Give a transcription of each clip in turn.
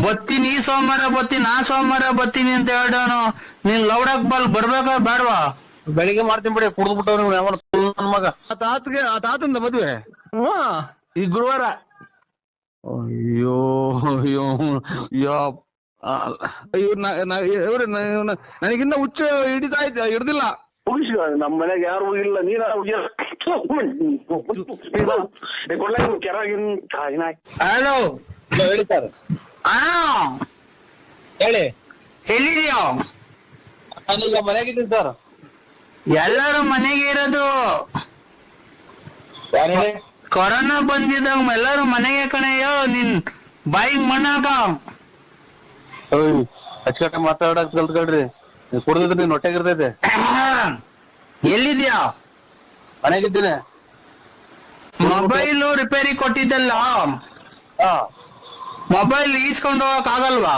ಬತ್ತೀನಿ ಈ ಸೋಮವಾರ ಬತ್ತೀನಿ ಆ ಸೋಮವಾರ ಬತ್ತೀನಿ ಅಂತ ಹೇಳೋನು. ನೀನ್ ಲೌಡಕ್ ಬರ್ಬೇಕಾ ಬೇಡವಾ? ಬೆಳಿಗ್ಗೆ ಮಾಡ್ತೀನಿ ಬಿಡಿ, ಕುಡ್ದ್ಬಿಟ್ಟವ್ರಿ ನನ್ ಮಗ. ಆ ತಾತಂದ ಮದ್ವೆ ಈ ಗುರುವಾರ. ಅಯ್ಯೋ ಅಯ್ಯೋ ಇವ್ರ ನನಗಿನ್ನ ಹುಚ್ಚ ಹಿಡ್ದಿಲ್ಲ. ನಮ್ಮ ಮನೆಗೆ ಯಾರು ಇಲ್ಲ, ನೀನ ಹಲೋ ಹೇಳಿ ಸರ್. ಹೇಳಿ, ಎಲ್ಲಿದ್ಯೋ? ನಾನೀಗ ಮನೆಯಾಗಿದ್ದೀನಿ ಸರ್. ಎಲ್ಲರೂ ಮನೆಗೆ ಇರೋದು. ಯಾರು ಹೇಳಿ? ಕೊರೋನಾ ಬಂದಿದ್ದಾಗ ಎಲ್ಲರೂ ಮನೆಗೆ ಕಣಯ್ಯೋ. ನಿನ್ ಬಾಯಿಗೆ ಮಣ್ಣಾಕ. ಅಚ್ಚುಕಟ್ಟ ಮಾತಾಡಕ್ ಕಲ್ತ್ಕೊಳ್ರಿ. ಕುಡ್ದಿದ್ರೆ ನೀನ್ ಹೊಟ್ಟೆಗಿರ್ತೈತೆ. ಎಲ್ಲಿದ್ಯಾ? ಮನೆಯಾಗಿದ್ದೀನಿ. ಮೊಬೈಲ್ ರಿಪೇರಿ ಕೊಟ್ಟಿದ್ದಲ್ಲ, ಮೊಬೈಲ್ ಈಸ್ಕೊಂಡು ಹೋಗಕ್ ಆಗಲ್ವಾ?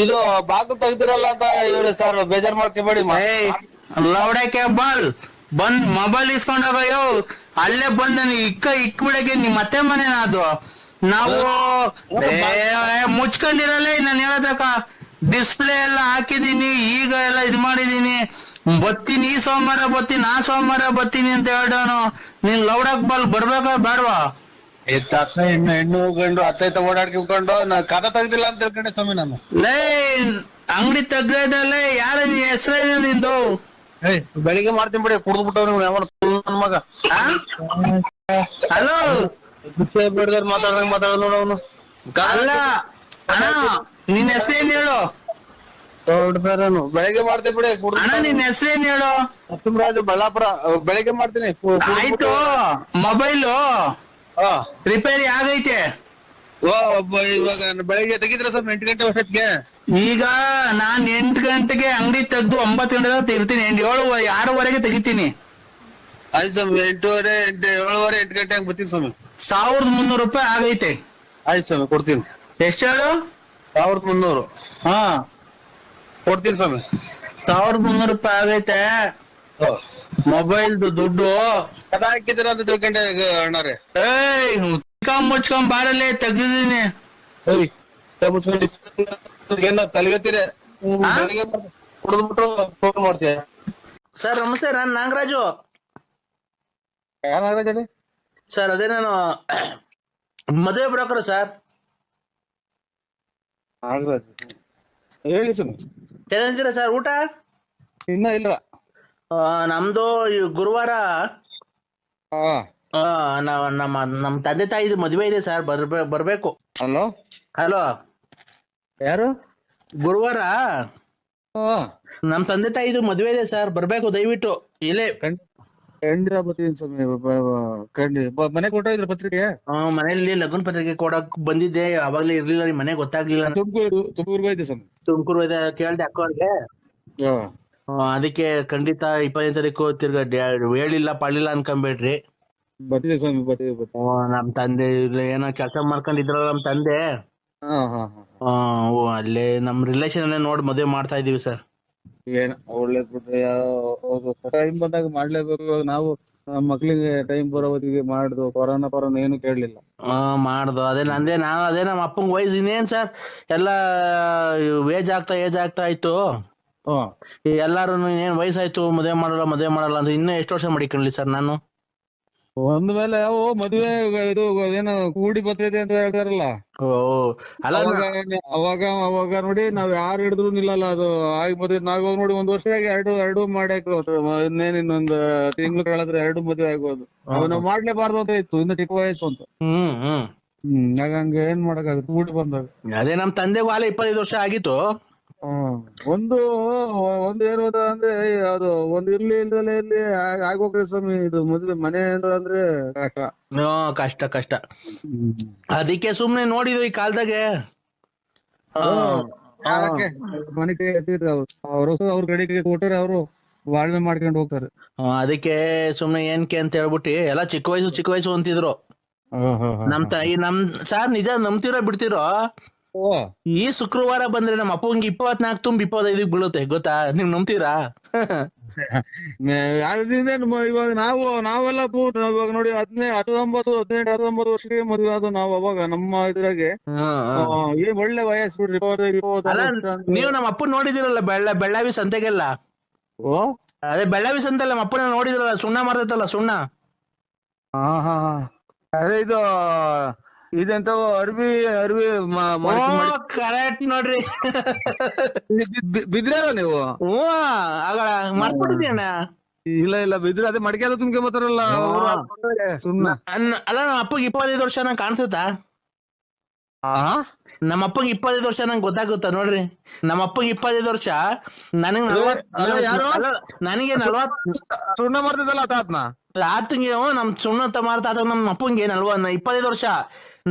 ಇದು ಬಾಗಿಲು ತೆಗ್ದಿರಲ್ಲ ಅಂತ ಹೇಳಿ ಸರ್, ಬೇಜಾರ್ ಮಾಡ್ಕೊಬೇಡಿ. ಲೌಡಕ್ಕೆ ಬಂದ್ ಮೊಬೈಲ್ ಇಸ್ಕೊಂಡ್ ಹೋಗಯ್ಯೋ. ಅಲ್ಲೇ ಬಂದ ಇಕ್ ಬಿಡಕ್ಕೆ ನಿಮ್ ಮತ್ತೆ ಮನೇನ ಅದು. ನಾವು ಮುಚ್ಕೊಂಡಿರಲ್ಲ. ನಾನು ಹೇಳದಕ್ಕ ಡಿಸ್ಪ್ಲೇ ಎಲ್ಲ ಹಾಕಿದೀನಿ, ಈಗ ಎಲ್ಲ ಇದ್ ಮಾಡಿದೀನಿ. ಬತ್ತೀನಿ ಈ ಸೋಮವಾರ ಬತ್ತೀನಿ ಆ ಸೋಮವಾರ ಬತ್ತೀನಿ ಅಂತ ಹೇಳೋನು. ನೀನ್ ಲೌಡಕ್ ಬರ್ಬೇಕಾ ಬೇಡವಾ? ಹೆಣ್ಣು ಗಂಡು ಅತ್ತೈತ ಓಡಾಡ್ಕೊಂಡು ಕದ ತೆಗ್ದಿಲ್ಲ ಅಂತ ತಿಳ್ಕೊಂಡೆ ಸ್ವಾಮಿ ನಾನು. ಲೇ ಅಂಗಡಿ ತೆಗ್ದಲ್ಲೇ ಯಾರ ಹೆಸರೇನು ನಿಂದು? ಬೆಳಿಗ್ಗೆ ಮಾಡ್ತೀನಿ ಬಿಡಿ, ಕುಡ್ದ್ಬಿಟ್ಟವ್ರಿ ನನ್ ಮಗ. ಹಲೋ ಬಿಡ್ದಾರ ಮಾತಾಡ್ದಂಗ್ ಮಾತಾಡ ನೋಡ ಅವನು. ಅಲ್ಲ ಅಣ್ಣ, ನಿನ್ ಹೆಸರೇನ್ ಹೇಳು? ಬೆಳಿಗ್ಗೆ ಮಾಡ್ತೀನಿ ಬಿಡಿ. ಅಣ್ಣ ನಿನ್ ಹೆಸರೇನ್ ಹೇಳು? ನರಸಿಂಹರಾಜು, ಬಳ್ಳಾಪುರ. ಬೆಳಿಗ್ಗೆ ಮಾಡ್ತೀನಿ. ಆಯ್ತು. ಮೊಬೈಲು ರಿಪೇರಿ ಆಗೈತೆ. ಇವಾಗ ಬೆಳಿಗ್ಗೆ ತೆಗಿದ್ರೆ ಸ್ವಲ್ಪ 8 ಗಂಟೆ ವರ್ಷಕ್ಕೆ. ಈಗ ನಾನ್ 8 ಗಂಟೆಗೆ ಅಂಗಡಿ ತೆಗ್ದು 9 ಗಂಟೆ ತೆಗಿತೀನಿ. 6:30 ತೆಗಿತೀನಿ. ಆಯ್ತು ಸ್ವಾಮಿ. 8:30 7:30 8 ಗಂಟೆ ಹಂಗ್ ಬರ್ತೀನಿ ಸ್ವಾಮಿ. 1300 ರೂಪಾಯಿ ಆಗೈತೆ. ಆಯ್ತು ಸ್ವಾಮಿ, ಕೊಡ್ತೀನಿ. ಎಷ್ಟು ಹೇಳು? 1300. ಹಾ ಕೊಡ್ತೀನಿ ಸ್ವಾಮಿ. 1300 ರೂಪಾಯಿ ಆಗೈತೆ. ಮೊಬೈಲ್ದು ದುಡ್ಡು ಕದ ಹಾಕಿದ್ದೀರ ಅಂತ ತಿಳ್ಕೊಂಡೆ ಅಣ್ಣಾರೆ. ಮುಚ್ಕೊಂಡ್ ಬಾರಲ್ಲೇ ತೆಗ್ದಿದ್ದೀನಿ. ಏನ ತಲೆಗತ್ತೀರಿ? ಕುಡಿದ್ಬಿಟ್ಟು ಫೋನ್ ಮಾಡ್ತೀಯ? ಸರ್ ನಮಸ್ತೆ, ನಾನು ನಾಗರಾಜು. ನಾಗರಾಜ್ ಸರ್ ಅದೇ ನಾನು ಮದುವೆ ಬ್ರೋಕರ್ ಸರ್. ನಾಗರಾಜ್ ಹೇಳಿ ಸ್ವಾಮಿ. ಚೆನ್ನಾಗಿದ್ದೀರಾ ಸರ್? ಊಟ ಇನ್ನ ಇಲ್ಲ. ನಮ್ದು ಗುರುವಾರ ನಮ್ಮ ತಂದೆ ತಾಯಿದು ಮದುವೆ ಇದೆ ಸರ್. ಬರ್ಬೇಕು. ಹಲೋ ಹಲೋ, ಯಾರು? ಗುರುವಾರ ನಮ್ ತಂದೆ ತಾಯಿದು ಮದುವೆ ಇದೆ ಸರ್, ಬರ್ಬೇಕು ದಯವಿಟ್ಟು. ಇಲ್ಲೇ ಖಂಡಿತ ಬರ್ತೀನಿ ಸ್ವಾಮಿ. ಮನೆ ಕೊಟ್ಟಿದ್ರ ಪತ್ರಿಕೆ? ಮನೇಲಿ ಲಗ್ನ ಪತ್ರಿಕೆ ಕೊಡಕ್ ಬಂದಿದ್ದೆ, ಅವಾಗ್ಲೇ ಇರ್ಲಿಲ್ಲ, ನಿಮ್ ಮನೆ ಗೊತ್ತಾಗ್ಲಿಲ್ಲ. ತುಮಕೂರು ಐತೆ ಸ್ವಾಮಿ. ತುಮಕೂರು ಇದೆ ಕೇಳ್ದೆ ಅಕ್ಕವ್ರಿಗೆ. ಅದಕ್ಕೆ ಖಂಡಿತ 25ನೇ ತಾರೀಕು ತಿರ್ಗಾ ಹೇಳಿಲ್ಲ ಪಾಳಿಲ್ಲ ಅನ್ಕೊಂಬೇಡ್ರಿ. ಬರ್ತೀವಿ ಸ್ವಾಮಿ, ಬರ್ತೀವಿ. ನಮ್ ತಂದೆ ಏನೋ ಕೆಲಸ ಮಾಡ್ಕೊಂಡಿದ್ರಲ್ಲ ನಮ್ ತಂದೆ. ಅಲ್ಲೇ ನಮ್ ರಿಲೇಷನ್ ಅಲ್ಲೇ ನೋಡಿ ಮದುವೆ ಮಾಡ್ತಾ ಇದೀವಿ ಸರ್. ಏನ ಒಳ್ಳೇದ್ ಬಿಟ್ರೆ, ಟೈಮ್ ಬಂದಾಗ ಮಾಡ್ಲೇಬೇಕು. ನಾವು ನಮ್ಮ ಮಕ್ಳಿಗೆ ಟೈಮ್ ಬರೋ ಹೊತ್ತಿಗೆ ಮಾಡ್ದು. ಕೊರೋನಾ ಏನು ಕೇಳಲಿಲ್ಲ. ಮಾಡ್ದು. ಅದೇ ನಮ್ಮ ಅಪ್ಪಂಗ್ ವಯಸ್ಸು ಇನ್ನೇನ್ ಸರ್, ಎಲ್ಲಾ ಏಜ್ ಆಗ್ತಾ ಇತ್ತು. ಎಲ್ಲಾರು ಏನ್ ವಯಸ್ಸಾಯ್ತು ಮದುವೆ ಮಾಡಲ್ಲ ಅಂತ ಇನ್ನೂ ಎಷ್ಟು ವರ್ಷ ಮಾಡಿಕೊಳ್ಳಿ ಸರ್ ನಾನು. ಒಂದ್ ಮೇಲೆ ಮದುವೆ ಇದು ಏನೋ ಕೂಡಿ ಬರ್ತೈತೆ ಅಂತ ಹೇಳ್ತಾರಲ್ಲ. ಅವಾಗ ನೋಡಿ ನಾವ್ ಯಾರು ಹಿಡಿದ್ರು ನಿಲ್ಲಲ್ಲ. ಅದು ಆಗಿ ಮದುವೆ ನಾವ್ ನೋಡಿ 1 ವರ್ಷ ಎರಡು ಮಾಡಾಕ ಇನ್ನೊಂದ್ ತಿಂಗಳು ಕಳೆದ್ರೆ 2 ಮದುವೆ ಆಗ್ಬೋದು. ನಾವ್ ಮಾಡ್ಲೇಬಾರ್ದು ಅಂತ ಇತ್ತು, ಇನ್ನು ಚಿಕ್ಕ ವಯಸ್ಸು ಅಂತ. ಹಂಗ ಏನ್ ಮಾಡಕ್ಕಾಗುತ್ತೆ ಕೂಡಿ ಬಂದಾಗ. ಅದೇ ನಮ್ ತಂದೆಗೂ ಆಲೆ 25 ವರ್ಷ ಆಗಿತ್ತು. ಒಂದು ಏನು ಅಂದ್ರೆ ಅದು ಒಂದ್ ಇರ್ಲಿ ಇಲ್ದಲೇ ಇರ್ಲಿ ಆಗೋಗ್ರಿ ಸ್ವಾಮಿ. ಇದು ಮದ್ವೆ ಮನೆ ಅಂದ್ರೆ ಕಷ್ಟ. ಅದಕ್ಕೆ ಸುಮ್ನೆ ನೋಡಿದ್ವಿ ಈ ಕಾಲದಾಗೆ. ಮನೆ ಕೈ ಅವ್ರ ಕಡೆಗೆ ಕೊಟ್ಟರೆ ಅವರು ಬಾಳ್ವೆ ಮಾಡ್ಕೊಂಡು ಹೋಗ್ತಾರೆ. ಅದಕ್ಕೆ ಸುಮ್ನೆ ಏನ್ಕೆ ಅಂತ ಹೇಳ್ಬಿಟ್ಟು ಎಲ್ಲಾ ಚಿಕ್ಕ ವಯಸ್ಸು ಅಂತಿದ್ರು. ನಮ್ ಸಾರ್ ನಿಜ ನಂಬ್ತಿರೋ ಬಿಡ್ತಿರೋ, ಈ ಶುಕ್ರವಾರ ಬಂದ್ರೆ ನಮ್ಮ ಅಪ್ಪಂಗೆ 24 ತುಂಬ 25 ಬೀಳುತ್ತೆ ಗೊತ್ತಾ? ನೀವ್ ನಂಬ್ತೀರಾ? ಇವಾಗ ನಾವೆಲ್ಲ ಇವಾಗ ನೋಡಿ 18 19 ವರ್ಷಕ್ಕೆ ಮದುವೆ ಆದ ನಾವು ಅವಾಗ ನಮ್ಮ ಇದ್ರಾಗೆ ಏನ್ ಒಳ್ಳೆ ವಯಸ್ಸು ಬಿಡ್ರಿ 25 ಅಲ್ಲ 26 ವರ್ಷ ನೀವು ನಮ್ಮ ಅಪ್ಪನ್ ನೋಡಿದಿರಲ್ಲ ಬೆಳ್ಳಾವಿ ಸಂತೆಗೆಲ್ಲ. ಓ ಅದೇ ಬೆಳ್ಳಾವಿ ಸಂತೆಲ್ಲ ನಮ್ಮ ಅಪ್ಪನ ನೋಡಿದಿರಲ್ಲ, ಸುಣ್ಣ ಮಾಡ್ತೈತಲ್ಲ ಸುಣ್ಣ. ಹಾ ಹಾ ಹಾ ಅದೇ ಇದೆಂತ ಅರ್ವಿ ಕರೆಕ್ಟ್ ನೋಡ್ರಿ. ಬಿದ್ರಲ್ಲ ನೀವು? ಹ್ಞೂ ಆಗಳ ಮರ್ಬಿಟ್ಟಿದ್ಯಣ್ಣ. ಇಲ್ಲ ಬಿದ್ರೆ ಅದೇ ಮಡಿಕೆ ಅದು ತುಂಬ್ಕೆ ಬರ್ತಾರಲ್ಲ ಸುಮ್ನೆ. ಅಲ್ಲ ನಮ್ಮ ಅಪ್ಪಗೆ 25 ವರ್ಷ ನಂಗೆ ಕಾಣಿಸುತ್ತಾ? ನಮ್ಮ ಅಪ್ಪಗೆ 25 ವರ್ಷ ನಂಗೆ ಗೊತ್ತಾಗುತ್ತಾ ನೋಡ್ರಿ. ನಮ್ಮ ಅಪ್ಪಗೆ 25 ವರ್ಷ, ನನಗೆ 40 ಸುಣ್ಣ ಮಾಡ್ತಿದ್ದಲ್ಲ ತಾತನ ತಾತಂಗೆ ನಮ್ ಸುಣ್ಣ ಮಾರ ತಾತ ನಮ್ಮ ಅಪ್ಪಂಗೆ 25 ವರ್ಷ,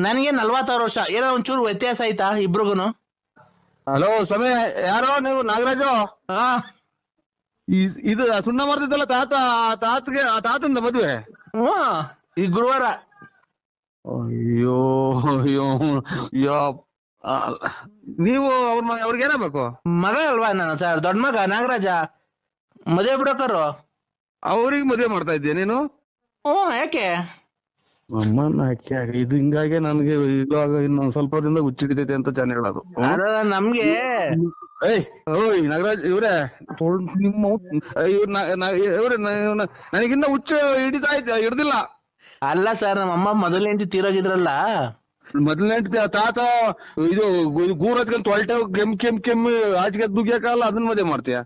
ನನಗೆ 46 ವರ್ಷ. ಏನೋ ಒಂಚೂರು ವ್ಯತ್ಯಾಸ ಆಯ್ತಾ ಇಬ್ರಿಗೂನು? ಹಲೋ ಸಮಯ ಯಾರೋ ನೀವು? ನಾಗರಾಜು. ಹಾ ಇದು ಸುಣ್ಣ ಮಾಡ್ತಿದ್ದಲ್ಲ ತಾತಂದ ಮದ್ವೆ? ಹ್ಞೂ ಈ ಗುರುವಾರ. ಅಯ್ಯೋ ನೀವು ಅವ್ರಿಗೆ ಏನಾಗಬೇಕು? ಮಗ ಅಲ್ವಾ ನಾನು ಸರ್, ದೊಡ್ಡ ಮಗ ನಾಗರಾಜ, ಮದುವೆ ಬಿಡೋಕರು. ಅವ್ರಿಗೆ ಮದುವೆ ಮಾಡ್ತಾ ಇದ್ದೀಯ ನೀನು? ಹ್ಞೂ ಯಾಕೆ? ಅಮ್ಮನ ಇದು ಹಿಂಗಾಗಿ ನನ್ಗೆ ಇವಾಗ ಇನ್ನೊಂದ್ ಸ್ವಲ್ಪ ದಿನದಾಗ ಹುಚ್ಚಿಡಿತೈತೆ ಅಂತ ಜನ ಹೇಳೋದು. ನಮ್ಗೆ ಓಯ್ ನಾಗರಾಜ್ ಇವ್ರೆ, ನಿಮ್ಮ ಇವ್ರೆ ನನಗಿನ್ನ ಹುಚ್ಚ ಹಿಡ್ದಿಲ್ಲ. ಅಲ್ಲ ಸರ್, ನಮ್ಮ ಅಮ್ಮ ಮೊದಲನೇ ಹೆಂಡತಿ ತೀರೋಗಿದ್ರಲ್ಲ. ಮೊದಲನೇ ತಾತ ಇದು ಗೂರ್ ಹಚ್ಕೊಂಡ್ ತೊಳ್ಟೆ ಕೆಮ್ಮಿ ಆಚೆಗೆ ದುಗ್ಯಾಕಲ್ಲ, ಅದನ್ನ ಮದುವೆ ಮಾಡ್ತೀಯ?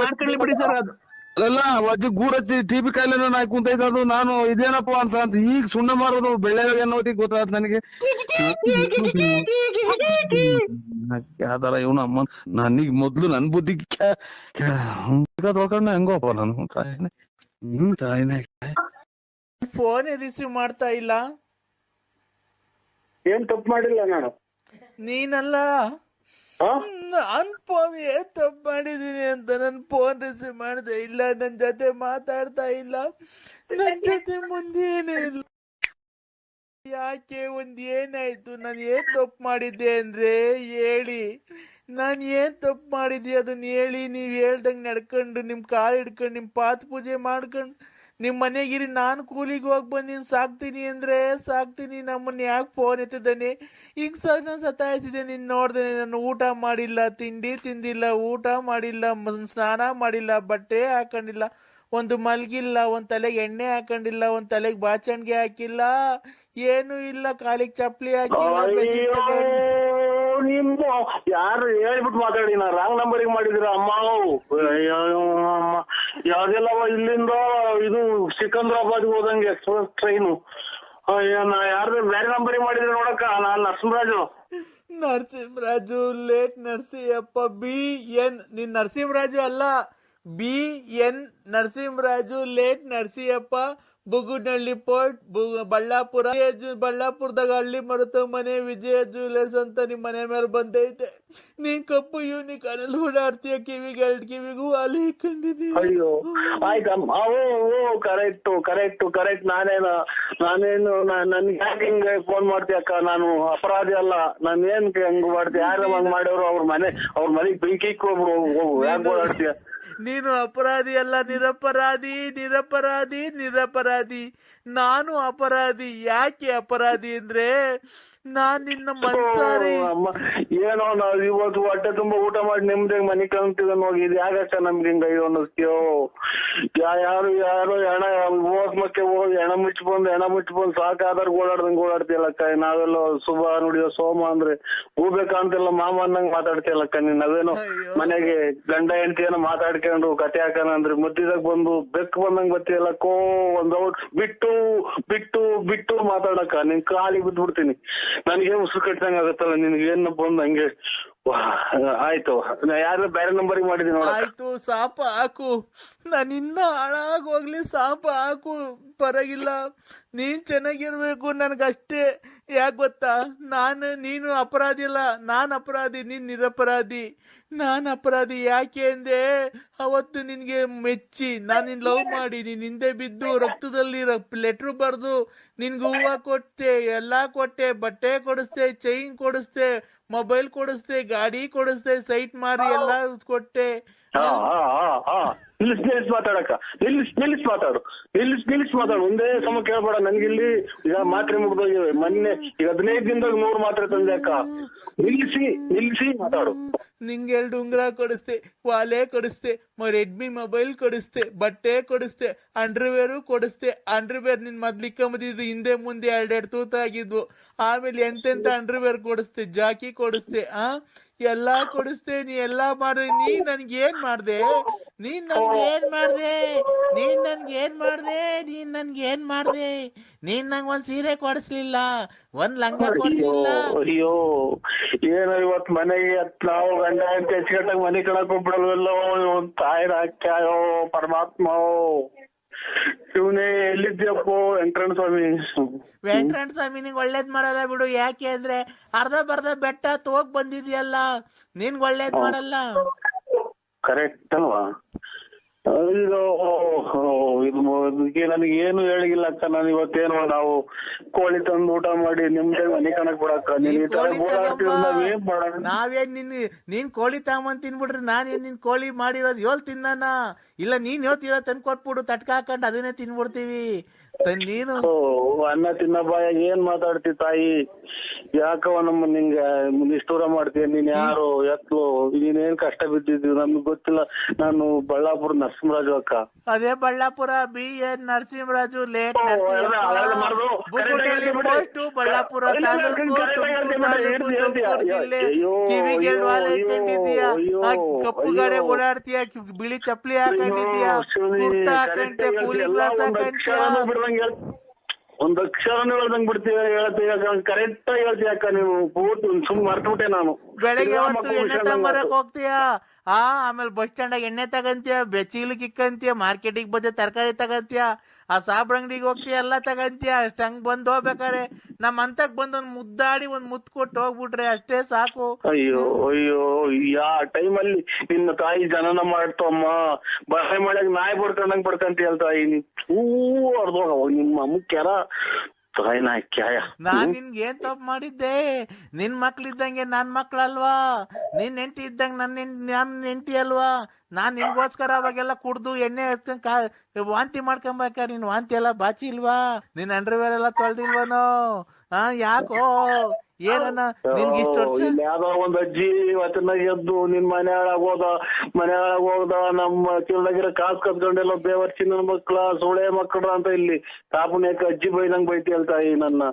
ಮಾಡ್ಕೊಳ್ಳಿ ಬಿಡಿ ಸರ್. ಅದು ಅಲ್ಲ ಅಜ್ಜಿ ಗೂರ್ ಹಚ್ಚಿ ಟಿಬಿ ಕಾಯಿಲೆ ನಾಯಕ್ ಕುಂತೈತದು. ನಾನು ಇದೇನಪ್ಪ ಅಂತ ಈಗ ಸುಣ್ಣ ಮಾರೋದು ಬೆಳ್ಳೆವಾಗ ಅನ್ನೋದಿಕ್ ಗೊತ್ತಾದ ನನಗೆ. ಯಾವ್ದಾರ ಇವನು ಅಮ್ಮ ನನಗ್ ಮೊದ್ಲು ನನ್ ಬುದ್ಧಿ ತೊಳ್ಕೊಂಡ ಹೆಂಗೋಪ್ಪ ನಾನು ತಾಯಿನೇ. ಫೋನ್ ರಿಸೀವ್ ಮಾಡ್ತಾ ಇಲ್ಲ. ಏನ್ ತಪ್ಪು ಮಾಡಿಲ್ಲ ನಾನು. ನೀನಲ್ಲ, ನಾನ್ ಫೋನ್ ಏನ್ ತಪ್ಪು ಮಾಡಿದೀನಿ ಅಂತ ನನ್ ಫೋನ್ ರಿಸೀವ್ ಮಾಡದೆ ಇಲ್ಲ, ನನ್ ಜೊತೆ ಮಾತಾಡ್ತಾ ಇಲ್ಲ, ನನ್ ಜೊತೆ ಮುಂದೇನೆ ಇಲ್ಲ. ಯಾಕೆ? ಏನಾಯ್ತು? ನಾನು ಏನ್ ತಪ್ಪು ಮಾಡಿದ್ದೆ ಅಂದ್ರೆ ಹೇಳಿ. ನಾನು ಏನ್ ತಪ್ಪು ಮಾಡಿದ್ದೆ ಅದನ್ನ ಹೇಳಿ. ನೀವ್ ಹೇಳ್ದಂಗ್ ನಡ್ಕೊಂಡು ನಿಮ್ ಕಾಲ್ ಹಿಡ್ಕೊಂಡು ನಿಮ್ ಪಾತ್ ಪೂಜೆ ಮಾಡ್ಕೊಂಡು ನಿಮ್ ಮನೆಗಿರಿ. ನಾನು ಕೂಲಿಗೆ ಹೋಗಿ ಬಂದು ಸಾಕ್ತೀನಿ ಅಂದ್ರೆ ಸಾಕ್ತೀನಿ. ನಮ್ಮನ್ನ ಯಾಕೆ ಫೋನ್ ಎತ್ತಿದ್ದಾನೆ? ಈಗ ನಾನು ಸತಾಯಿಸಿದೆ. ನೀನ್ ನೋಡ್ದೇನೆ, ನಾನು ಊಟ ಮಾಡಿಲ್ಲ, ತಿಂಡಿ ತಿಂದಿಲ್ಲ, ಊಟ ಮಾಡಿಲ್ಲ, ಸ್ನಾನ ಮಾಡಿಲ್ಲ, ಬಟ್ಟೆ ಹಾಕೊಂಡಿಲ್ಲ, ಒಂದು ಮಲ್ಗಿಲ್ಲ, ಒಂದ್ ತಲೆಗೆ ಎಣ್ಣೆ ಹಾಕೊಂಡಿಲ್ಲ, ಒಂದ್ ತಲೆಗೆ ಬಾಚಣಿಗೆ ಹಾಕಿಲ್ಲ, ಏನು ಇಲ್ಲ, ಕಾಲಿಗೆ ಚಪ್ಪಲಿ ಹಾಕಿಲ್ಲ. ನಿಮ್ಮ ಯಾರು ಹೇಳ್ಬಿಟ್ಟು ಮಾತಾಡಿ, ನಾ ರಾಂಗ್ ನಂಬರಿಗೆ ಮಾಡಿದಿರ ಅಮ್ಮ. ಯಾವ್ದೆಲ್ಲ ಇಲ್ಲಿಂದ ಇದು ಸಿಕಂದ್ರಾಬಾದ್ ಹೋದಂಗೆ ಎಕ್ಸ್ಪ್ರೆಸ್ ಟ್ರೈನು. ನಾ ಯಾರ್ದು ಬೇರೆ ನಂಬರಿಗೆ ಮಾಡಿದ್ರೆ ನೋಡಕ್ಕ. ನಾನ್ ನರಸಿಂಹರಾಜು ಲೇಟ್ ನರಸಿಯಪ್ಪ. BN ನೀನ್ ನರಸಿಂಹರಾಜು ಅಲ್ಲ, BN Narasimharaju late Narasiyappa. Bugunahalli post, Ballapur. ಬಳ್ಳಾಪುರದಾಗ ಹಳ್ಳಿ ಮರುತ ಮನೆ ವಿಜಯ ಜ್ಯುವೆಲರ್ಸ್ ಅಂತ ನಿಮ್ ಮನೆ ಮೇಲೆ ಬಂದೈತೆ. ನೀನ್ ಕಪ್ಪು ಯೂನಿಕಾರ್ನಲ್ಲಿ ಓಡಾಡ್ತೀಯ, ಕಿವಿಗೂ ಅಲ್ಲಿ ಇಕ್ಕೊಂಡಿದೀಯ. ಅಯ್ಯೋ ಆಯ್ತಮ್ಮ. ಕರೆಕ್ಟ್. ನಾನೇನು ನನ್ಗೆ ಯಾಕೆ ಹಿಂಗೆ ಫೋನ್ ಮಾಡ್ತೀಯಕ್ಕ? ನಾನು ಅಪರಾಧಿ ಅಲ್ಲ. ನಾನು ಏನ್ ಹಂಗ್ ಮಾಡ್ತೀಯ? ಯಾರು ಹಂಗ್ ಮಾಡೋರು? ಅವ್ರ ಮನೆಗ್ ಬೆಂಕಿ ಇಕ್ಕೋಬಿಡು. ಯಾಕೆ ಓಡಾಡ್ತೀಯ? ನೀನು ಅಪರಾಧಿ ಅಲ್ಲ, ನಿರಪರಾಧಿ. ನಾನು ಅಪರಾಧಿ. ಯಾಕೆ ಅಪರಾಧಿ ಅಂದ್ರೆ ನಾನ್ ನಿನ್ನ ಮನ್ಸಾರಿ. ಏನೋ ನಾವ್ ಇವತ್ತು ಹೊಟ್ಟೆ ತುಂಬಾ ಊಟ ಮಾಡಿ ನಿಮ್ದಾಗ ಮನೆ ಕಾಣ್ತಿದ ಹೋಗಿದ್ ಯಾಕಕ್ಕ ನಮ್ಗೆ ಹಿಂಗ ಅನ್ನಿಸ್ತೀಯೋ? ಯಾರು ಹೆಣ ಹೋಗ್ಮಕ್ಕೆ ಹೋಗಿ ಹೆಣ ಮುಚ್ಚಿಬಂದು ಸಾಕಾದ್ರ ಓಡಾಡ್ತೀಯಲ್ಲಕ್ಕ. ನಾವೆಲ್ಲ ಶುಭ ನುಡಿಯೋ ಸೋಮ ಅಂದ್ರೆ ಹೂಬೆ ಕಾಣ್ತಿಲ್ಲ ಮಾಮ ಅನ್ನಂಗ್ ಮಾತಾಡ್ತೀಯಲ್ಲಕ್ಕ. ನೀನ್ ನಾವೇನೋ ಮನೆಗೆ ಗಂಡ ಹೆಂಡತಿ ಏನೋ ಮಾತಾಡ್ಕೊಂಡು ಕತೆ ಹಾಕಣ ಅಂದ್ರೆ ಮುದ್ದಿದಾಗ ಬಂದು ಬೆಕ್ಕು ಬಂದಂಗ್ ಬರ್ತೀಯಲ್ಲಕ್ಕೋ. ಒಂದ್ ಬಿಟ್ಟು ಮಾತಾಡಕ್ಕ. ನಿನ್ ಕಾಲಿಗೆ ಬಿದ್ಬಿಡ್ತೀನಿ. ನನಗೆ ಉಸಿರು ಕಟ್ಟಂಗ ಆಗತ್ತಲ್ಲ. ನಿನ್ಗೆ ಏನ್ ಬಂದ್ ಹಂಗೆ ಆಯ್ತು. ಯಾರು ಬೇರೆ ನಂಬರಿಗೆ ಮಾಡಿದೀನಿ ನೋಡ. ಆಯ್ತು, ಸಾಪ ಹಾಕು. ನಾನು ಇನ್ನ ಹಾಳಾಗೋಗ್ಲಿ, ಸಾಪ ಹಾಕು, ಪರವಾಗಿಲ್ಲ. ನೀನ್ ಚೆನ್ನಾಗಿರ್ಬೇಕು ನನ್ಗಷ್ಟೇ. ಯಾಕೆ ಗೊತ್ತಾ? ನೀನು ಅಪರಾಧಿ ಅಲ್ಲ, ನಾನ್ ಅಪರಾಧಿ, ನೀನ್ ನಿರಪರಾಧಿ. ನಾನ್ ಅಪರಾಧಿ ಯಾಕೆ ಅಂದೆ? ಅವತ್ತು ನಿನ್ಗೆ ಮೆಚ್ಚಿ ನಾನು ನಿನ್ ಲವ್ ಮಾಡಿ ನೀನ್ ಹಿಂದೆ ಬಿದ್ದು ರಕ್ತದಲ್ಲಿ ಲೆಟ್ರು ಬರ್ದು ನಿನ್ಗೆ ಹೂವ ಕೊಟ್ಟೆ, ಎಲ್ಲಾ ಕೊಟ್ಟೆ, ಬಟ್ಟೆ ಕೊಡಿಸ್ದೆ, ಚೈನ್ ಕೊಡಿಸ್ದೆ, ಮೊಬೈಲ್ ಕೊಡಿಸ್ದೆ, ಗಾಡಿ ಕೊಡಿಸ್ದೆ, ಸೈಟ್ ಮಾರಿ ಎಲ್ಲಾ ಕೊಟ್ಟೆ. ಹಾ ಹಾ ಹಾ ಹಾ ನಿಲ್ಲಿಸ್ ಮಾತಾಡಕ್ಕ ನಿಲ್ಲಿಸ್ ಮಾತಾಡು ಒಂದೇ ಸಮ ಕೇಳ್ಬೇಡ. ನನ್ಗಿಲ್ಲಿ ಈಗ ಮಾತ್ರೆ ಮುಗ್ದೋಗಿವೆ ಮೊನ್ನೆ. ಈಗ 15 ದಿನದಾಗ 100 ಮಾತ್ರೆ ತಂದೆ ಅಕ್ಕ. ನಿಲ್ಲಿಸಿ ಮಾತಾಡು. ನಿಂಗೆ 2 ಉಂಗ್ರ ಕೊಡಿಸ್ತೆ, ವಾಲೆ ಕೊಡಿಸ್ತೆ, ರೆಡ್ಮಿ ಮೊಬೈಲ್ ಕೊಡಿಸ್ತೆ, ಬಟ್ಟೆ ಕೊಡಿಸ್ತೆ, ಅಂಡರ್ವೇರು ಕೊಡಿಸ್ತೆ. ಅಂಡರ್ವೇರ್ ನಿನ್ ಮೊದ್ಲಿಕ್ಕಂಬದಿದ್ದು ಹಿಂದೆ ಮುಂದೆ 2 ತೂತ ಆಗಿದ್ವು. ಆಮೇಲೆ ಎಂತೆಂತ ಅಂಡರ್ವೇರ್ ಕೊಡಿಸ್ತೆ, ಜಾಕಿ ಕೊಡಿಸ್ತೆ, ಎಲ್ಲಾ ಕೊಡಿಸ್ತೆ. ನೀ ಎಲ್ಲಾ ಮಾಡ್ದೆ. ನೀನ್ ನನ್ಗೇನ್ ಮಾಡ್ದೆ? ನೀನ್ ನಂಗ್ ಒಂದ್ ಸೀರೆ ಕೊಡಿಸ್ಲಿಲ್ಲ, ಒಂದ್ ಲಂಗ ಕೊಡಿಸ್ಲಿಲ್ಲ. ಅಯ್ಯೋ ಏನೋ ಇವತ್ ಮನೆಗೆ ನಾವು ಗಂಡ ಅಂತ ಹೆಚ್ಚುಗಟ್ಟಾಗ ಮನೆ ಕಳಕ್ ಹೋಗ್ಬಿಡಲ್ವಲ್ಲೋ. ತಾಯಿನ ಹಾಕ್ಯಾಯೋ ಪರಮಾತ್ಮ. ಶಿವನೇ ಎಲ್ಲಿದ್ಯಪ್ಪೋ ವೆಂಕಟರಮಣ ಸ್ವಾಮಿ. ನಿಂಗ್ ಒಳ್ಳೇದ್ ಮಾಡಲ್ಲ ಬಿಡು. ಯಾಕೆ ಅಂದ್ರೆ ಅರ್ಧ ಬರ್ಧ ಬೆಟ್ಟ ಹೋಗ್ ಬಂದಿದ್ಯಲ್ಲ, ನಿನ್ಗ್ ಒಳ್ಳೇದ್ ಮಾಡಲ್ಲ. ಕರೆಕ್ಟ್ ಅಲ್ವಾ? ಇದಕ್ಕೆ ನನಗೆ ಏನು ಹೇಳಿಲ್ಲ ಅಕ್ಕ. ನಾನು ಇವತ್ತೇನು ನಾವು ಕೋಳಿ ತಂದು ಊಟ ಮಾಡಿ ನಿಮ್ದೇ ಮನೆ ಕಣಕ್ ಬಿಡಕ್ಕ. ನಾವೇನ್ ನೀನ್ ಕೋಳಿ ತಗೊಂಬಂದ್ ತಿನ್ಬಿಡ್ರಿ. ನಾನೇನ್ ನಿನ್ ಕೋಳಿ ಮಾಡಿರೋದು ತಿನ್ನಾನ ಇಲ್ಲ, ನೀನ್ ಹೇಳ್ತಿರೋ ತಂದ್ ಕೊಟ್ಬಿಡು, ತಟ್ಕ ಹಾಕೊಂಡ್ ಅದನ್ನೇ ತಿನ್ಬಿಡ್ತೀವಿ. ನೀನು ಅನ್ನ ತಿನ್ನ ಬಾಯಾಗ ಏನ್ ಮಾತಾಡ್ತಿ ತಾಯಿ? ಯಾಕವ ನಮ್ಮ ನಿಂಗೆ ನಿಷ್ಠೂರ ಮಾಡ್ತೀಯ? ನೀನ್ ಯಾರು ಎತ್ಲು? ನೀನೇನ್ ಕಷ್ಟ ಬಿದ್ದಿದ್ವಿ ನಮ್ಗೆ ಗೊತ್ತಿಲ್ಲ. ನಾನು ಬಳ್ಳಾಪುರ ನರಸಿಂಹರಾಜು ಅಕ್ಕ. ಅದೇ ಬಳ್ಳಾಪುರ BN ನರಸಿಂಹರಾಜು ಲೇಟ್ ಬಳ್ಳಾಪುರ ಕಿವಿಗೆ ಕಪ್ಪು ಗಾಡೆ ಓಡಾಡ್ತೀಯ, ಬಿಳಿ ಚಪ್ಪಲಿ ಹಾಕೊಂಡಿದ್ಯಾ, ಹಾಕೊಂಡೆ, ಕೂಲಿಂಗ್ ಗ್ಲಾಸ್ ಹಾಕೊಂಡ್ಯಾ. ಒಂದ್ ಅಕ್ಷರನೂ ಹೇಳ್ದಂಗ್ ಬಿಡ್ತೀಯ, ಹೇಳ್ತೀಯ ಕರೆಕ್ಟ್ ಆಗಿ ಹೇಳ್ತೀಯ ಅಕ್ಕ. ನೀವು ಪೂರ್ತಿ ಸುಮ್ ಮರ್ತ್ಬಿಟ್ಟೆ ನಾನು. ಬೆಳಗ್ಗೆ ಹೊತ್ತು ಎಣ್ಣೆ ತಗೊಂಬರಕ್ ಹೋಗ್ತೀಯಾ, ಆಮೇಲೆ ಬಸ್ ಸ್ಟ್ಯಾಂಡಾಗ ಎಣ್ಣೆ ತಗಂತೀಯ, ಚೀಲಕ್ ಇಕ್ಕಂತೀಯ, ಮಾರ್ಕೆಟಿಗೆ ಬಂದ ತರಕಾರಿ ತಗಂತೀಯ, ಆ ಸಾಬ್ರ ಅಂಗಡಿಗೆ ಹೋಗ್ತೀಯ, ಎಲ್ಲ ತಗಂತೀಯ. ಅಷ್ಟ್ ಹಂಗ್ ಬಂದ್ ಹೋಗ್ಬೇಕಾರೆ ನಮ್ ಅಂತಕ್ ಬಂದ್ ಒಂದ್ ಮುದ್ದಾಡಿ ಒಂದ್ ಮುತ್ ಕೊಟ್ಟು ಹೋಗ್ಬಿಟ್ರೆ ಅಷ್ಟೇ ಸಾಕು. ಅಯ್ಯೋ ಯಾ ಟೈಮಲ್ಲಿ ನಿನ್ನ ತಾಯಿ ಜನನ ಮಾಡ್ತಮ್ಮ. ಬಳೆ ಮಳೆಗ್ ನಾಯಿ ಬಡ್ಕೊಂಡಂಗ್ ಬಡ್ಕಂತೀಯಲ್ ತಾಯಿ. ಅರ್ಧೋಗ ನಿಮ್ಮ ಅಮ್ಮಕ್ಯಾರ ತಾಯಿ ನಾಯಿ ಕ್ಯಾಯ. ನಾನ್ ನಿನ್ಗೆ ಏನ್ ತಪ್ಪು ಮಾಡಿದ್ದೆ? ನಿನ್ ಮಕ್ಳಿದ್ದಂಗೆ ನನ್ ಮಕ್ಳಲ್ವಾ? ನಿನ್ ಹೆಂಡತಿ ಇದ್ದಂಗ ನನ್ ಹೆಂಡತಿ ಅಲ್ವಾ? ನಾನ್ ನಿನ್ಗೋಸ್ಕರ ಅವಾಗೆಲ್ಲ ಕುಡ್ದು ಎಣ್ಣೆ ವಾಂತಿ ಮಾಡ್ಕೊಂಬೇಕಾ? ನಿನ್ ವಾಂತಿ ಎಲ್ಲ ಬಾಚಿ ಇಲ್ವಾ? ನಿನ್ ಅಂಡರ್ವೇರ್ ಎಲ್ಲ ತೊಳ್ದಿಲ್ವನೋ? ಯಾಕೋ ಏನನ್ನ ನಿನ್ಗೆ ಇಷ್ಟ ವರ್ಷ? ಯಾವ್ದೋ ಒಂದ್ ಅಜ್ಜಿ ಇವತ್ತಿನ ಎದ್ದು ನಿನ್ ಮನೆ ಒಳಗೋದ ನಮ್ಮ ಕಿರಣಗಿರ ಕಾಸ್ ಕತ್ಕೊಂಡೆಲ್ಲ ಬೇವರ್ಚಿನ ಮಕ್ಳ ಸೋಳೆ ಮಕ್ಕಳ ಅಂತ ಇಲ್ಲಿ ಕಾಪುಣ್ಯಕ ಅಜ್ಜಿ ಬೈದಂಗ್ ಬೈತಿ ಹೇಳ್ತಾಯಿ. ನನ್ನ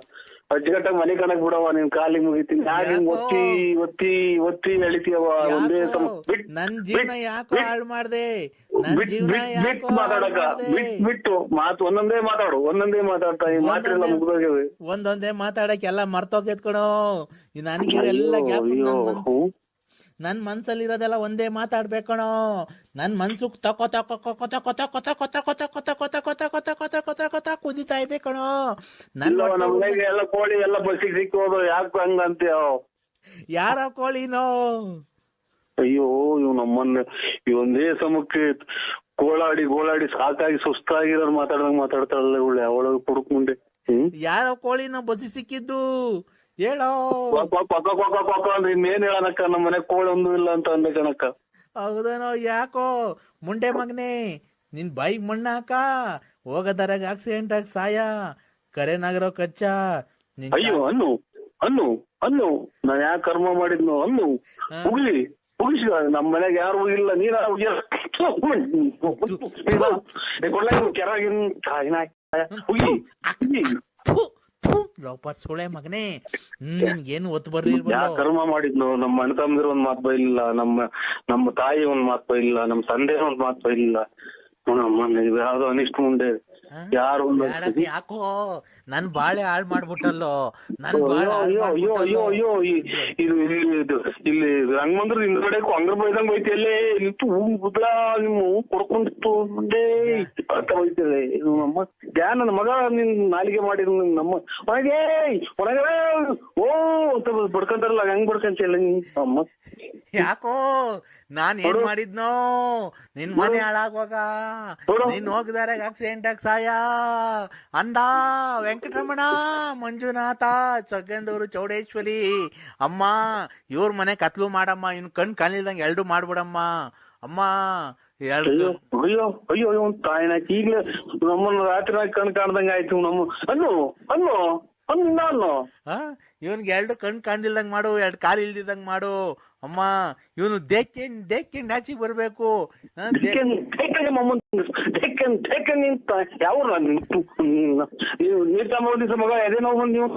ಅಜ್ಜಿಗಟ್ಟಾಗ ಮನೆ ಕಣಕ್ ಬಿಡವ, ನಿನ್ ಕಾಲಿಗೆ ಮುಗಿತೀನಿ. ಯಾಕೆ ಒತ್ತಿ ಒತ್ತಿ ಒತ್ತಿ ಎಳಿತೀಯವ? ಒಂದೇ ನನ್ ಜೀವನ ಯಾಕೋ ಹಾಳು ಮಾಡ್ದೆ? ಮಾತಾಡಕ ಬಿಟ್ಟು ಮಾತು ಒಂದೊಂದೇ ಮಾತಾಡ್ತಾ ಈ ಮಾತೆಲ್ಲ ಮುಗ್ದೋಗ್ಯವೆ. ಒಂದೊಂದೇ ಮಾತಾಡಕ್ ಎಲ್ಲ ಮರ್ತೋಗೈತ್ ಕಣೋ. ನನಗೆ ಎಲ್ಲ ಗ್ಯಾಪ್. ನನ್ ಮನ್ಸಲ್ಲಿರೋದೆಲ್ಲ ಒಂದೇ ಮಾತಾಡ್ಬೇಕಣೋ. ನನ್ ಮನ್ಸು ತಕೊ ತಕೊ ಕೊತ ಕೊತ ಕೊತ ಕೊತ ಕೊತ ಕೊತ ಕೊತ ಕೊತ ಕೊತ ಕೊತ ಕೊತ ಕೊತ ಕೊತ ಕುದಿತಾ ಇದೆ ಕಣೋ. ಎಲ್ಲ ಕೋಳಿ ಎಲ್ಲ ಬಸ್ಸಿಗೆ ಸಿಕ್ಕೋದು. ಯಾಕೆ ಹಂಗ ಅಂತೀಯ? ಯಾರ ಕೋಳಿನೋ? ಅಯ್ಯೋ ಇವ್ ನಮ್ಮನ್ನ ಒಂದೇ ಸಮಕ್ಕೆ ಗೋಳಾಡಿ ಸಾಕಾಗಿ ಸುಸ್ತಾಗಿರೋರು ಮಾತಾಡ್ದಂಗ್ ಮಾತಾಡ್ತಾಳಲ್ಲ ಇವಳು. ಅವಳಗ ಪುಡುಕ್ ಮುಂದೆ ಯಾರ ಕೋಳಿನೋ ಬಸ್ಸಿ ಸಿಕ್ಕಿದ್ದು ಹೇಳೋ. ಅಂದ್ರೆ ಇನ್ನೇನ್ ಹೇಳನಕ್ಕ? ನಮ್ಮ ಮನೆ ಕೋಳಿ ಒಂದು ಇಲ್ಲ ಅಂತ ಅಂದೆ ಕಣಕ್ಕ. ಹೌದನೋ? ಯಾಕೋ ಮುಂಡೆ ಮಗನೇ, ನಿನ್ ಬೈಕ್ ಮಣ್ಣಾಕ ಹೋಗದರಾಗ ಆಕ್ಸಿಡೆಂಟ್ ಆಗಿ ಸಾಯ ಕರೆನಾಗಿರೋ ಕಚ್ಚ. ಅಯ್ಯೋ ಅನ್ನು ನಾ ಯಾಕೆ ಕರ್ಮ ಮಾಡಿದ್ನು? ಅನ್ನು ಮುಗಿಸಿ ನಮ್ ಮನೆಗೆ ಯಾರು ಇಲ್ಲ. ನೀನ ಸುಳೆ ಮಗನೇ, ನಿನ್ಗೇನು ಒತ್ತು ಬರ್ಲಿಲ್ಲ. ಯಾ ಕರ್ಮ ಮಾಡಿದ್ನು? ನಮ್ಮ ಅಣ್ಣ ತಮ್ಮಂದಿರ ಒಂದ್ ಮಾತು ಬೈಲಿಲ್ಲ, ನಮ್ಮ ತಾಯಿ ಒಂದ್ ಮಾತು ಬೈಲಿಲ್ಲ, ನಮ್ಮ ತಂದೆ ಒಂದ್ ಮಾತು ಬೈಲಿಲ್ಲ. ಯಾವ್ದೋ ಅನಿಷ್ಟ ಮುಂದೆ ಯಾರು ಯಾಕೋ ನನ್ ಬಾಳೆ ಹಾಳ್ ಮಾಡ್ಬಿಟ್ಟಲ್ಲೋ. ಅಯ್ಯೋ ಇಲ್ಲಿ ರಂಗಮಂದ್ರ ಹಿಂದ್ಗಡೆ ಅಂಗ್ರ ಬೈದಂಗ್ ಬೈತಿಯಲ್ಲೇ ನಿಂತು ಬುದ್ಲ ನಿಮ್ಮ ಕೊಡ್ಕೊಂಡಿತ್ತು ಮುಂದೆ ಬೈತಿದೆ. ನಮ್ಮ ಧ್ಯಾನ ಮಗ ನಿನ್ ನಾಲಿಗೆ ಮಾಡಿದ್ ನಮ್ಮ ಒಳಗೆ ಓ ಅಂತ ಬಡ್ಕೊಂತಾರಲ್ಲ, ಹೆಂಗ್ ಬಡ್ಕಂತಿಲ್ಲ ಅಮ್ಮ? ಯಾಕೋ ನಾನ್ ಏನ್ ಮಾಡಿದ್ನೋ? ನಿನ್ ಮನೆ ಹಾಳಾಗುವಾಗ ನೀನ್ ಹೋಗಿದಾರೆ ಆಕ್ಸಿಡೆಂಟ್ ಆಗಿ ಸಾಯ ಶಿವಾಯ ಅಂದ ವೆಂಕಟರಮಣ ಮಂಜುನಾಥ ಸಗ್ಗಂದೂರು ಚೌಡೇಶ್ವರಿ ಅಮ್ಮ ಇವ್ರ ಮನೆ ಕತ್ಲು ಮಾಡಮ್ಮ ಇನ್ ಕಣ್ ಕಾಣಿಲ್ದಂಗೆ ಎರಡು ಮಾಡ್ಬಿಡಮ್ಮ ಅಮ್ಮ ಎರಡು ಅಯ್ಯೋ ಅಯ್ಯೋ ಅಯ್ಯೋ ತಾಯಿನಾಕಿ ಈಗ್ಲೇ ನಮ್ಮನ್ನ ರಾತ್ರಿ ಕಣ್ ಕಾಣ್ದಂಗ ಆಯ್ತು ನಮ್ಮ ಅನ್ನು ಅನ್ನು ಅನ್ನು ನಾನು ಇವನ್ಗೆ ಎರಡು ಕಣ್ ಕಾಣ್ದಿಲ್ದಂಗ್ ಮಾಡು ಎರಡು ಕಾಲು ಇಲ್ದಿದಂಗ್ ಮಾಡು ಅಮ್ಮ ಇವನು ದೇಕ್ಕೆ ನಾಚಿಗೆ ಬರ್ಬೇಕು ಯಾವ ನೀರ್ ತಗೊಂಡಿಸ ಮಗ ಎದೆ ನೋವು ಬಂದ್ ನೀವು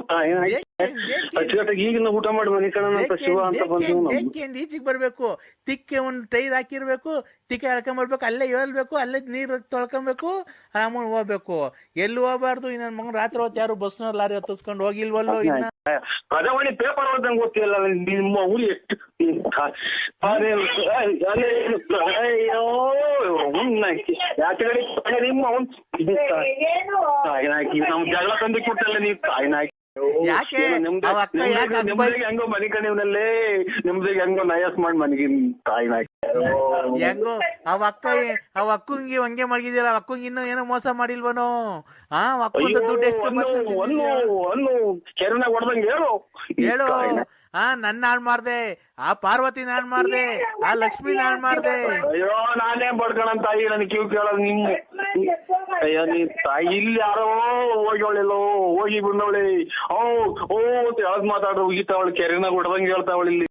ಅಚ್ಚುಕಟ್ಟಾಗಿ ಈಗಿನ ಊಟ ಮಾಡಿ ಮನೆ ಕಣ ಶಿವ ಅಂತ ಬಂದು ಈಚಿಗೆ ಬರ್ಬೇಕು ತಿಕ್ಕೆ ಒಂದು ಟೈರ್ ಹಾಕಿರ್ಬೇಕು ತಿಕ್ಕೆ ಎಳ್ಕೊಂಬರ್ಬೇಕು ಅಲ್ಲೇ ಹೇಳ್ಬೇಕು ಅಲ್ಲೇ ನೀರ್ ತೊಳ್ಕೊಬೇಕು ಆಮೇಲೆ ಹೋಗ್ಬೇಕು ಎಲ್ಲಿ ಹೋಗ್ಬಾರ್ದು ಇನ್ನ ನನ್ ಮಗನ್ ರಾತ್ರಿ ಹೊತ್ತು ಯಾರು ಬಸ್ನ ಲಾರಿ ಹತ್ತಿಸ್ಕೊಂಡು ಹೋಗಿಲ್ವಲ್ಲೋ ಇನ್ನ ಪ್ರಜಾವಾಣಿ ಪೇಪರ್ ಓದಂಗ್ ಗೊತ್ತಿಲ್ಲ ನಿಮ್ಮ ಊರಿ ಎಷ್ಟು ಯಾಕೆ ನಿಮ್ಮ ತಾಯಿನಾಕಿ ನಮ್ ಜಗಳ ತಂದಿ ಕೊಟ್ಟಲ್ಲ ನೀವು ತಾಯಿನಾಕಿ ಯಾಕೆ ನಿಮ್ದಿಗೆ ಹೆಂಗೋ ಮನೆ ಕಣಿವನಲ್ಲೇ ನಿಮ್ದಿಗೆ ಹೆಂಗೋ ನಯಸ್ ಮಾಡಿ ಮನೆಗೆ ತಾಯಿನಾಕಿ ಹೆಂಗೋ ಅವ್ ಅಕ್ಕಂಗಿ ಹಂಗೆ ಮಡಗಿದಿಲ್ಲ ಅಕ್ಕಂಗಿ ಇನ್ನೂ ಏನೋ ಮೋಸ ಮಾಡಿಲ್ವನೋ ಅಕ್ಕಂದ ದುಡ್ಡು ಅನ್ನು ಕೆರೆನಾಗ ಹೊಡ್ದಂಗೆ ಹೇಳು ನನ್ನ ಹಾಳ್ ಮಾಡ್ದೆ ಆ ಪಾರ್ವತಿನ ಹಾಳ್ ಮಾಡ್ದೆ ಆ ಲಕ್ಷ್ಮಿನ ಹಾಳ್ ಮಾಡ್ದೆ ಅಯ್ಯೋ ನಾನೇ ಬಡ್ಕಣನ್ ತಾಯಿ ನನ್ ಕಿವ್ ಕೇಳೋದು ನಿಮ್ಮ ಅಯ್ಯೋ ನೀ ತಾಯಿ ಇಲ್ಲಿ ಯಾರೋ ಹೋಗಿವಳಿಲ್ಲೋ ಹೋಗಿ ಬಂದವಳಿ ಓ ಯಾವ್ದು ಮಾತಾಡ್ರು ಹೋಗಿತಾವಳು ಕೆರೆನಾಗ ಹೊಡ್ದಂಗೆ ಹೇಳ್ತಾವಳು ಇಲ್ಲಿ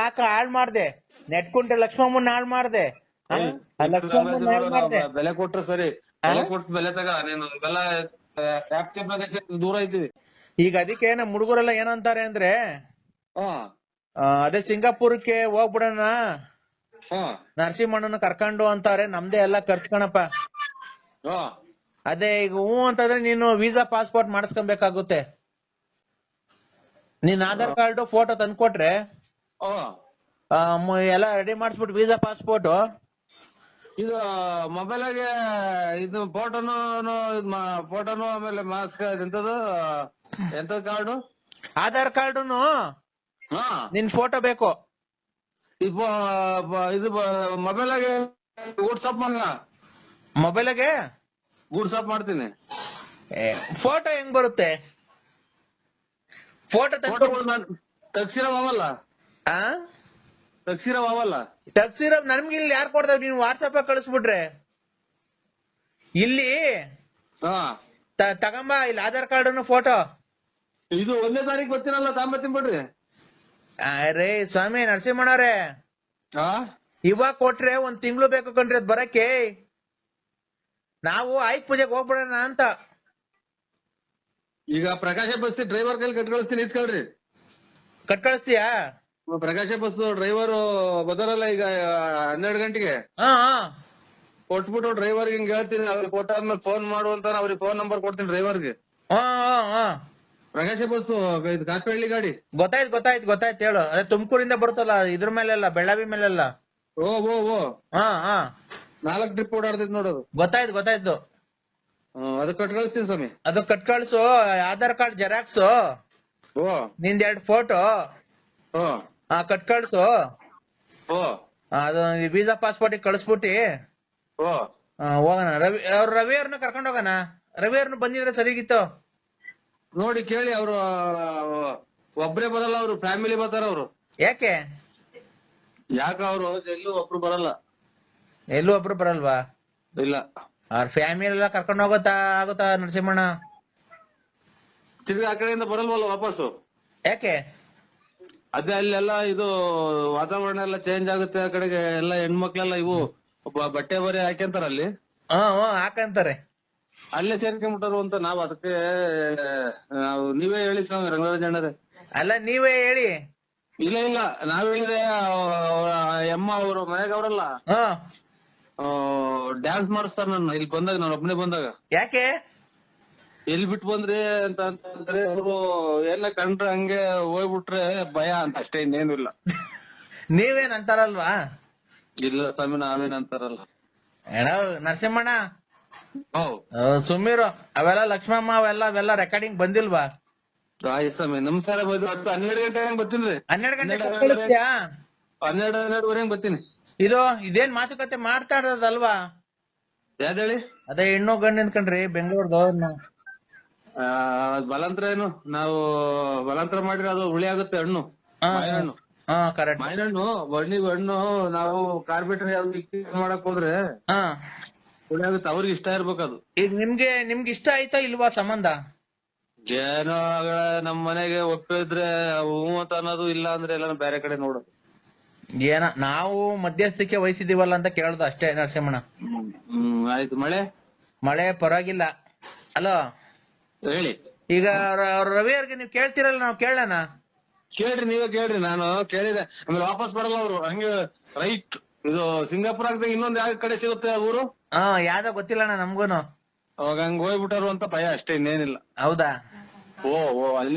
ಆಕ ಹಾಳ್ ಮಾಡ್ದೆ ನೆಟ್ಕೊಂಡ್ರೆ ಲಕ್ಷ್ಮಮ್ಮನ ಹಾಳ್ ಮಾಡ್ದೆ ಬೆಲೆ ಕೊಟ್ರೆ ಸರಿ ಬೆಲೆ ಕೊಟ್ಟು ಬೆಲೆ ತಗ ನೀನು ಬೆಲ್ಲ ವ್ಯಾಪ್ತಿ ಪ್ರದೇಶ ದೂರ ಐತಿವಿ ಈಗ ಅದಕ್ಕೆ ನಮ್ ಹುಡುಗರೆಲ್ಲ ಏನಂತಾರೆ ಅಂದ್ರೆ ಅದೇ ಸಿಂಗಾಪುರಕ್ಕೆ ಹೋಗ್ಬಿಡೋಣ ನರಸಿಂಹಣ್ಣನ ಕರ್ಕೊಂಡು ಅಂತಾರೆ ನಮ್ದೇ ಎಲ್ಲ ಖರ್ಚು ಕಣಪ್ಪ ಅದೇ ಈಗ ಅಂತಂದ್ರೆ ನೀನು ವೀಸಾ ಪಾಸ್ಪೋರ್ಟ್ ಮಾಡಿಸ್ಕೊಬೇಕಾಗುತ್ತೆ ನೀನ್ ಆಧಾರ್ ಕಾರ್ಡ್ ಫೋಟೋ ತಂದ್ಕೊಟ್ರೆ ಎಲ್ಲ ರೆಡಿ ಮಾಡಿಸ್ಬಿಟ್ಟು ವೀಸಾ ಪಾಸ್ಪೋರ್ಟ್ ಇದು ಮೊಬೈಲಾಗೆ ಇದು ಫೋಟೋನು ಆಮೇಲೆ ಮಾಸ್ಕ್ ಎಂತದು ಎಂತದ್ ಕಾರ್ಡು ಆಧಾರ್ ಕಾರ್ಡುನು ನಿನ್ ಫೋಟೋ ಬೇಕು ಇದು ಮೊಬೈಲಾಗೆ ವಾಟ್ಸಪ್ ಮಾಡ ಮೊಬೈಲಾಗೆ ವಾಟ್ಸಪ್ ಮಾಡ್ತೀನಿ ಫೋಟೋ ಹೆಂಗ್ ಬರುತ್ತೆ ಫೋಟೋ ತಗ್ಸಿರವಲ್ಲ ತಗ್ಸಿರ ನಮ್ಗೆ ಇಲ್ಲಿ ಯಾರು ಕೊಡ್ತಾರ ನೀವ್ ವಾಟ್ಸಪ್ ಕಳಿಸ್ಬಿಟ್ರೆ ಇಲ್ಲಿ ತಗೊಂಬ ಇಲ್ಲಿ ಆಧಾರ್ ಕಾರ್ಡ್ ಫೋಟೋ ಇದು 1ನೇ ತಾರೀಕು ಬರ್ತೀನಲ್ಲ ತಾಂಬತ್ತೀನಿ ಬಿಡ್ರಿ ಅರೇ ಸ್ವಾಮಿ ನರಸಿಂಹಣ್ಣವ್ರೆ ಇವಾಗ ಕೊಟ್ರೆ 1 ತಿಂಗಳು ಬೇಕು ಕಣ್ರಿ ಅದ್ ಬರಕ್ಕೆ ನಾವು ಆಯ್ತು ಪೂಜೆಗೆ ಹೋಗ್ಬಿಡೋಣ ಅಂತ ಈಗ ಪ್ರಕಾಶ ಬಸ್ ಡ್ರೈವರ್ ಕೈಲಿ ಕಳ್ಸ್ತೀನಿ ಇತ್ಕೊಳ್ರಿ ಕಳ್ಸ್ತೀಯಾ ಪ್ರಕಾಶ ಬಸ್ ಡ್ರೈವರ್ ಬದರಲ್ಲ ಈಗ 12 ಗಂಟೆಗೆ ಕೊಟ್ಬಿಟ್ಟು ಡ್ರೈವರ್ ಹಿಂಗ್ ಹೇಳ್ತೀನಿ ಅವ್ರಿಗೆ ಕೊಟ್ಟಾದ್ಮೇಲೆ ಫೋನ್ ಮಾಡು ಅಂತ ಅವ್ರಿಗೆ ಫೋನ್ ನಂಬರ್ ಕೊಡ್ತೀನಿ ಡ್ರೈವರ್ಗೆ ಪ್ರಕಾಶ ಬಸ್ ಇದು ಕಾಪೇಳ್ಳಿ ಗಾಡಿ ಗೊತ್ತಾಯ್ತು ಹೇಳು ಅದೇ ತುಮಕೂರಿಂದ ಬರುತ್ತಲ್ಲ ಇದ್ರ ಮೇಲೆಲ್ಲ ಬೆಳ್ಳಾವಿ ಮೇಲೆಲ್ಲ ಓ 4 ಟ್ರಿಪ್ ಓಡಾಡ್ತೈತಿ ನೋಡೋದು ಗೊತ್ತಾಯ್ತು ಅದಕ್ಕೆ ಕಟ್ ಕಳಿಸ್ತೀನಿ ಸ್ವಾಮಿ ಅದು ಕಟ್ ಕಳ್ಸು ಆಧಾರ್ ಕಾರ್ಡ್ ಜೆರಾಕ್ಸ್ ನಿಂದ 2 ಫೋಟೋ ಕಟ್ ಕಳ್ಸು ಅದು ವೀಸಾ ಪಾಸ್ಪೋರ್ಟ್ ಕಳಿಸ್ಬಿಟ್ಟಿ ಹೋಗೋಣ ರವಿ ಅವ್ರನ್ನ ಕರ್ಕೊಂಡ್ ಹೋಗೋಣ ರವಿ ಅವ್ರನ್ನ ಬಂದಿದ್ರೆ ಸರಿಗಿತ್ತು ನೋಡಿ ಕೇಳಿ ಅವ್ರು ಒಬ್ರೇ ಬರಲ್ಲ ಅವ್ರು ಫ್ಯಾಮಿಲಿ ಬರ್ತಾರ ಅವ್ರು ಯಾಕೆ ಅವ್ರು ಎಲ್ಲೂ ಒಬ್ರು ಬರಲ್ವಾ ಇಲ್ಲ ಅವ್ರ ಫ್ಯಾಮಿಲಿ ಎಲ್ಲ ಕರ್ಕೊಂಡ್ ಆಗುತ್ತಾ ನರಸಿಂಹಣ್ಣ ತಿರ್ಗಿ ಆ ಕಡೆಯಿಂದ ಬರಲ್ವಲ್ಲ ವಾಪಸ್ಸು ಯಾಕೆ ಅದೇ ಅಲ್ಲೆಲ್ಲ ಇದು ವಾತಾವರಣ ಎಲ್ಲ ಚೇಂಜ್ ಆಗುತ್ತೆ ಆ ಕಡೆಗೆ ಎಲ್ಲ ಹೆಣ್ಮಕ್ಳೆಲ್ಲ ಇವು ಬಟ್ಟೆ ಬರೆ ಹಾಕ್ಯಂತಾರ ಅಲ್ಲಿ ಹಾಕಂತಾರೆ ಅಲ್ಲೇ ಸೇರ್ಕೊಂಡ್ಬಿಟ್ಟರು ಅಂತ ನಾವ್ ಅದಕ್ಕೆ ನೀವೇ ಹೇಳಿ ಸ್ವಾಮಿ ರಂಗರಾಜಣ್ಣರೇ ಅಲ್ಲ ನೀವೇ ಹೇಳಿ ಇಲ್ಲ ನಾವ್ ಹೇಳಿದ್ರೆ ಅಮ್ಮ ಅವ್ರು ಮನೆಗೆ ಅವ್ರಲ್ಲ ಡ್ಯಾನ್ಸ್ ಮಾಡಿಸ್ತಾರ ನನ್ನ ಇಲ್ಲಿ ಬಂದಾಗ ನಾನು ಒಬ್ಬನೇ ಬಂದಾಗ ಯಾಕೆ ಎಲ್ಲಿ ಬಿಟ್ಟು ಬಂದ್ರಿ ಅಂತ ಅಂತಂದ್ರೆ ಅವ್ರು ಎಲ್ಲ ಕಂಡ್ರೆ ಹಂಗೆ ಹೋಗ್ಬಿಟ್ರೆ ಭಯ ಅಂತ ಅಷ್ಟೇ ಇನ್ನೇನು ಇಲ್ಲ ನೀವೇನ್ ಅಂತಾರಲ್ವಾ ಇಲ್ಲ ಸ್ವಾಮಿ ನಾವೇನ್ ಅಂತಾರಲ್ಲ ನರಸಿಂಹಣ್ಣ ಸುಮ್ಮಿರು ಅವೆಲ್ಲ ಲಕ್ಷ್ಮಮ್ಮ ಅವೆಲ್ಲ ರೆಕಾರ್ಡಿಂಗ್ ಬಂದಿಲ್ವಾ ಸ್ವಾಮಿ ನಮ್ ಸಲ 12 ಗಂಟೆ ಬರ್ತೀನಿ 12 ಗಂಟೆ ಕಳಿಸ್ತೀಯಾ 12:30 ಬರ್ತೀನಿ ಇದೇನ್ ಮಾತುಕತೆ ಮಾಡ್ತಾ ಇರೋದಲ್ವಾ ಯಾವ್ದೇಳಿ? ಅದೇ ಹೆಣ್ಣು ಗಂಡು ನಿಂತ್ಕೊಂಡ್ರಿ ಬೆಂಗಳೂರ್ದು. ಬಲಾಂತರ ಏನು ನಾವು ಬಲಾಂತರ ಮಾಡಿದ್ರೆ ಅದು ಹುಳಿ ಆಗುತ್ತೆ ಹಣ್ಣು. ಮಾವಿನ ಹಣ್ಣು. ಹಾ ಕರೆಕ್ಟ್. ಮಾವಿನ ಹಣ್ಣು ಬಣ್ಣಿಗೆ ಹಣ್ಣು ನಾವು ಕಾರ್ಬಿಟ್ರೆ ಯಾವ್ದು ಮಾಡಕ್ ಹೋದ್ರೆ ಹಾ ಹುಳಿ ಆಗುತ್ತೆ. ಅವ್ರಿಗೆ ಇಷ್ಟ ಇರ್ಬೇಕದು. ಈಗ ನಿಮ್ಗೆ ಇಷ್ಟ ಆಯ್ತಾ ಇಲ್ವಾ ಸಂಬಂಧ? ಏನೋ ನಮ್ ಮನೆಗೆ ಒಪ್ಪಿದ್ರೆ ಹೂ ಅಂತ ಅನ್ನೋದು, ಇಲ್ಲ ಅಂದ್ರೆ ಎಲ್ಲ ಬೇರೆ ಕಡೆ ನೋಡೋದು. ನಾವು ಮಧ್ಯಸ್ಥಿಕೆ ವಹಿಸಿದೀವಲ್ಲ ಅಂತ ಕೇಳ್ದು ಅಷ್ಟೇ ನರಸಿಂಹಣ್ಣ. ಆಯ್ತು. ಮಳೆ ಪರವಾಗಿಲ್ಲ. ಅಲೋ ಹೇಳಿ. ಈಗ ರವಿ ಅವ್ರಿಗೆ ನೀವ್ ಕೇಳ್ತಿರಲ್ಲ, ನಾವ್ ಕೇಳೋಣ. ಕೇಳ್ರಿ, ನೀವೇ ಕೇಳ್ರಿ. ನಾನು ಕೇಳಿದೆ, ಆಮೇಲೆ ವಾಪಸ್ ಬರಲ್ಲ ಅವ್ರು. ಹಂಗೆ ರೈಟ್ ಇದು ಸಿಂಗಾಪುರ್ ಆಗ್ದಾಗ ಇನ್ನೊಂದ್ ಯಾವ ಕಡೆ ಸಿಗುತ್ತೆ ಆ ಊರು? ಯಾವ್ದೋ ಗೊತ್ತಿಲ್ಲಣ್ಣ ನಮ್ಗೂನು. ಅವಾಗ ಹಂಗ ಹೋಗ್ಬಿಟ್ಟಾರು ಅಂತ ಭಯ ಅಷ್ಟೇ, ಇನ್ನೇನಿಲ್ಲ. ಹೌದಾ? ಓ ಅಲ್ಲಿ